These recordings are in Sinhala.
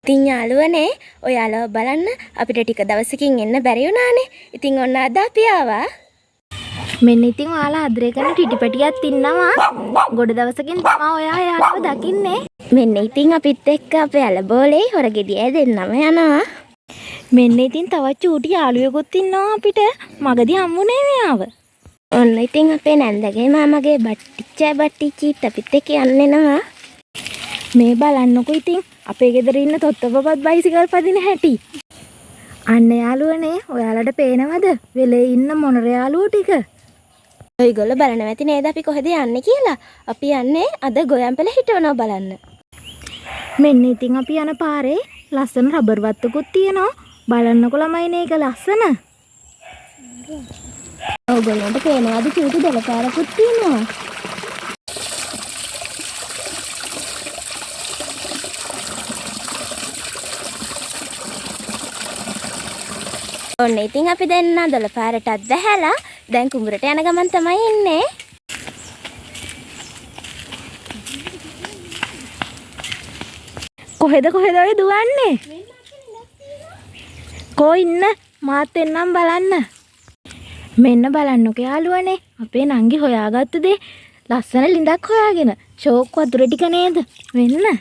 ඉතින් යාළුවනේ ඔයාලව බලන්න අපිට ටික දවසකින් එන්න බැරි වුණානේ. ඉතින් ඔන්න අද අපි ආවා. මෙන්න ඉතින් ඔයාලා ආදරය කරන ටිටිපටියක් ඉන්නවා. ගොඩ දවසකින් තමයි ඔයා යාළුව දකින්නේ. මෙන්න ඉතින් අපිත් එක්ක අපේ අලබෝලේ හොරගෙඩිය දෙන්නම යනවා. මෙන්න ඉතින් තවත් චූටි යාළුවෙකුත් ඉන්නවා අපිට. මගදී හම්බුනේ මෙයාව. ඔන්න ඉතින් අපේ නැන්දගේ මාමගේ බට්ටිච්චිත් අපිත් එක්ක යන්න එනවා. මේ බලන්නකෝ ඉතින් අපේ ගෙදර ඉන්න තොත්තපපත් බයිසිකල් පදින හැටි. අන්න යාළුවනේ ඔයාලට පේනවද වෙලේ ඉන්න මොනර යාළුවෝ ටික? ඔයගොල්ලෝ බලන්න ඇති නේද අපි කොහෙද යන්නේ කියලා? අපි යන්නේ අද ගොයන්පල හිටවනවා බලන්න. මෙන්න ඉතින් අපි යන පාරේ ලස්සන රබර් වත්තකුත් තියෙනවා. බලන්නකෝ ළමයිනේ ඒක ලස්සන. ඔයගොල්ලන්ට පේනවද චූටි දලපාරකුත් තියෙනවා? ඔන්න ඉතින් අපි දැන් දොළපාරටත් බැහැලා දැන් කුඹුරට යන ගමන් තමයි ඉන්නේ. කොහෙද ඔය දුවන්නේ? කෝ ඉන්න මාත් එන්නම් බලන්න. මෙන්න බලන්නකෝ යාළුවනේ අපේ නංගි හොයාගත්තු දේ ලස්සන ලිඳක් හොයාගෙන ෂෝක් වතුර ටික නේද? වෙන්න.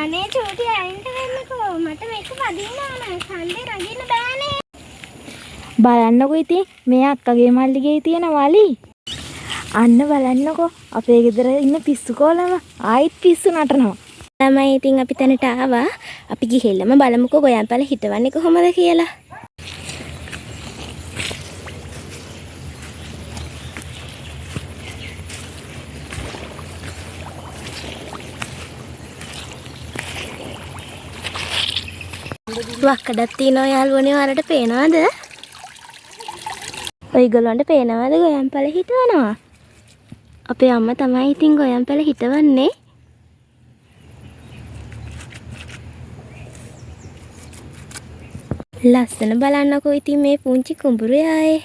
අනේ චූටි අයින්ට වෙන්නකෝ මට මේක පදින්න ඕන කන්දේ නගින්න බෑනේ. බලන්නකෝ ඉතින් මේ අක්කගේ මල්ලිගේ තියෙන වලි. අන්න බලන්නකෝ අපේ ගෙදර ඉන්න පිස්සු කොලම ආයිත් පිස්සු නටනවා. ළමයි ඉතින් අපි තැනට ආවා. අපි ගිහිල්ලාම බලමුකෝ ගොයන්පල හිටවන්නේ කොහොමද කියලා. වක්කඩක් තියෙනවා යාළුවනේ ඔයාලට පේනවද? ඔයගොල්ලන්ට පේනවද ගොයන්පල හිටවනවා? අපේ අම්මා තමයි ඉතින් ගොයන්පල හිටවන්නේ. ලස්සන බලන්නකෝ ඉතින් මේ පුංචි කුඹුරේ ආයේ.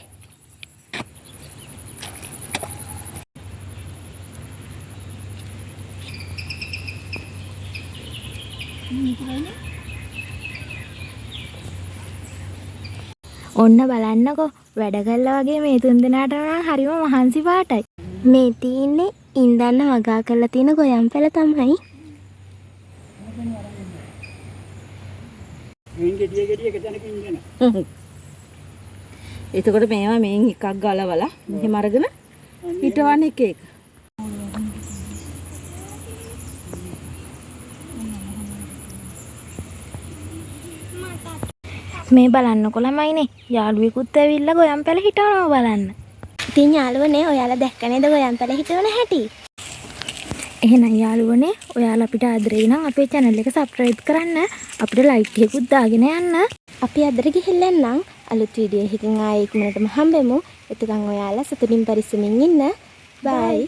ඔන්න බලන්නකෝ වැඩ කළා වගේ මේ තුන් දෙනාට නම් හරිම මහන්සි පාටයි. මේ තියෙන්නේ ඉන්දන්න වගා කරලා තියෙන ගොයන්පල තමයි. එතකොට මේවා මෙන් එකක් ගලවලා මෙහෙම අරගෙන හිටවන්න එක එක. මේ බලන්නකො ළමයිනේ යාළුවෙකුත් ඇවිල්ලා ගොයන්පැල හිටවනවා බලන්න. ඉතින් යාළුවනේ ඔයාලා දැක්ක නේද ගොයන්පල හිටවන හැටි? එහෙනම් යාළුවනේ ඔයාලා අපිට ආදරේ නම් අපේ channel එක subscribe කරන්න, අපිට like එකකුත් දාගෙන යන්න. අපි අදට ගිහිල්ලා නම් අලුත් වීඩියෝ එකකින් ආයෙ ඉක්මනටම හම්බෙමු. එතකන් ඔයාලා සතුටින් පරිස්සමින් ඉන්න. bye.